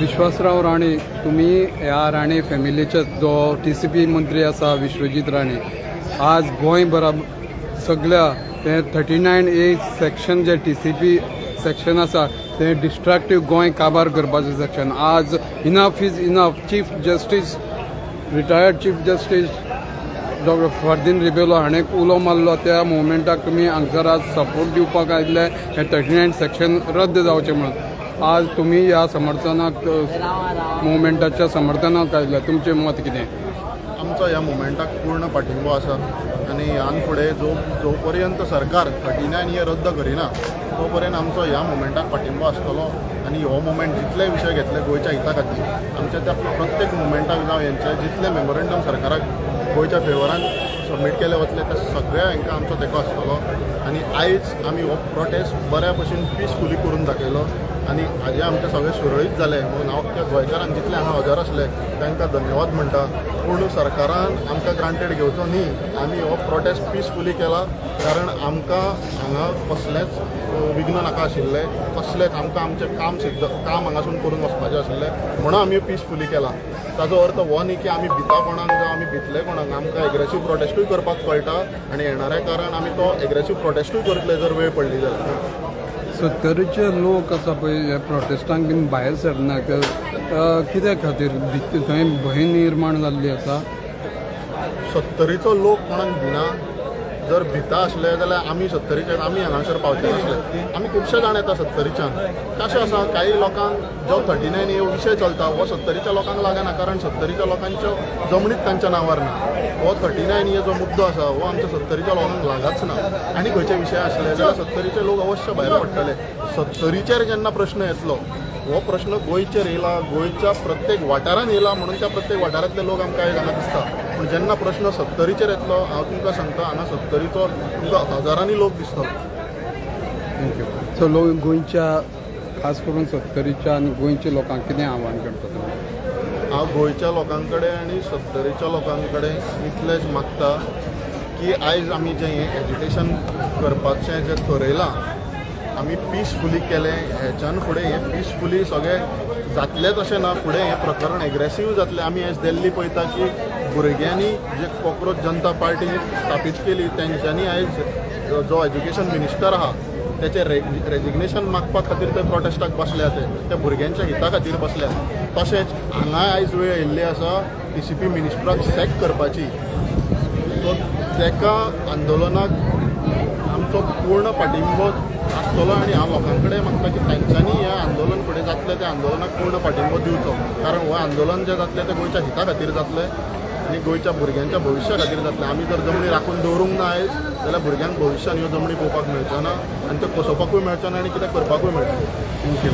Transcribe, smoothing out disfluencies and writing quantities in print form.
विश्वासराव राणे, तुम्ही ह्या राणे फॅमिलीचे जो TCP मंत्री आसा विश्वजीत राणे, आज गोंय बराबर सगळ्या ते 39A सेक्शन जे TCP सेक्शन आसा ते डिस्ट्रक्टीव गोंय काबार करपाचें सेक्शन. आज enough is enough. Chief justice, retired chief justice doctor Ferdino Rebello हाणें उलो मारलो. त्या मुवमेंटाक तुमी हांगसर आज सपोर्ट दिवपाक आयिल्ले हे 39 सेक्शन रद्द जावचें म्हणून. आज तुम्ही या समर्थनाक मुवमेंटाच्या समर्थनाक आयिल्ले, तुमचें मत कितें? आमचो ह्या मुवमेंटाक पूर्ण पाठिंबो आसा आनी ह्यान फुडें जो पर्यंत सरकार 39 रद्द करिना तो पर्यंत आमचो ह्या मुवमेंटाक पाठिंबो आसतलो. आनी हो मुवमेंट जितले विशय घेतले गोंयच्या हिता खातीर, आमच्या त्या प्रत्येक मुवमेंटाक जावं हेंचे जितले मेमोरंडम सरकाराक गोंयच्या फेवरान सबमीट केले वतले ते सगळ्या हांकां आमचो तेंको आसतलो. आनी आयज आमी हो प्रोटेस्ट बऱ्या भशेन पिसफुली करून दाखयलो आनी हाजे आमचे सगळे सुरळीत जाले म्हणून हांव त्या गोंयकारांक जितले हांगा हजर आसले तांकां धन्यवाद म्हणटा. पूण सरकारान आमकां ग्रांटेड घेवचो न्ही. आमी हो प्रोटेस्ट पिसफुली केला कारण आमकां हांगा कसलेंच विघ्न नाका आशिल्लें, कसलेंच आमकां आमचें काम हांगासून करून वचपाचें आशिल्लें म्हणून आमी पिसफुली केला. ताजो अर्थ हो न्ही की आमी भिता कोणाक जावं आमी भितले कोणाक. आमकां एग्रेसीव प्रोटेस्टूय करपाक कळटा आनी येणाऱ्या काळान आमी तो एग्रेसीव प्रोटेस्टूय करतले जर वेळ पडली जाल्यार. सत्तरीचे लोक आसा पळय हे प्रोटेस्टांक बीन भायर सरना, कित्या खातीर थंय भंय निर्माण जाल्ली आसा? 70रीचो लोक कोणाक भिना. जर भिता आसले जाल्यार आमी 70रीच्यान आमी हांगासर पावचे नासले. आमी खुबशे जाण येता 70रीच्यान. कशें आसा काही लोकांक जो 39 हो विशय चलता हो 70रीच्या लोकांक लागना कारण 70रीच्या लोकांच्यो जमनीच तांच्या नांवार ना. हो 39 जो मुद्दो आसा हो आमच्या 70रीच्या लोकांक लागच ना. आनी खंयचे विशय आसले जाल्यार 70रीचे लोक अवश्य भायर पडटले. 70रीचेर जेन्ना प्रश्न येतलो हो प्रश्न गोंयचेर येयला, गोंयच्या प्रत्येक वाठारान येयला म्हणून त्या प्रत्येक वाठारांतले लोक आमकां हांगा दिसता. पूण जेन्ना प्रश्न 70रीचेर येतलो हांव तुमकां सांगता हांगा 70रीचो तुमकां हजारांनी लोक दिसतलो. थँक्यू. सो गोंयच्या खास करून 70रीच्या आनी गोंयच्या लोकांक कितें आव्हान करता तुमी? हांव गोंयच्या लोकां कडेन आनी 70रीच्या लोकां कडेन इतलेंच मागता की आयज आमी जें हें एजिटेशन करपाचें जें थरयलां आमी पिसफुली केलें. हेच्यान फुडें हें पिसफुली सगळें जातलेंच अशें ना. फुडें हें प्रकरण एग्रेसीव जातलें. आमी आयज दिल्ली पळयता की भुरग्यांनी जे कॉक्रोच जनता पार्टी स्थापीत केली तेंच्यांनी आयज जो एज्युकेशन मिनिस्टर आहा तेचें रेजिग्नेशन मागपा खातीर ते प्रोटेस्टाक बसल्या. ते भुरग्यांच्या हिता खातीर बसल्या. तशेंच हांगा आयज वेळ येयल्ली आसा TCP मिनिस्टराक सॅक करपाची. सो तेका आंदोलनाक आमचो पूर्ण पाठिंबो आसतलो आनी हांव लोकां कडेन मागता की तांच्यांनी हें आंदोलन फुडें जातलें त्या आंदोलनाक पूर्ण पाठिंबो दिवचो. कारण हो आंदोलन जें जातलें तें गोंयच्या हिता खातीर जातलें आनी गोंयच्या भुरग्यांच्या भविश्या खातीर जातलें. आमी जर जमनी राखून दवरूंक ना आयज जाल्यार भुरग्यांक भविश्यान ह्यो जमनी पळोवपाक मेळच्यो ना आनी त्यो कसोवपाकूय मेळच्यो ना आनी कितें करपाकूय मेळचें. थँक्यू.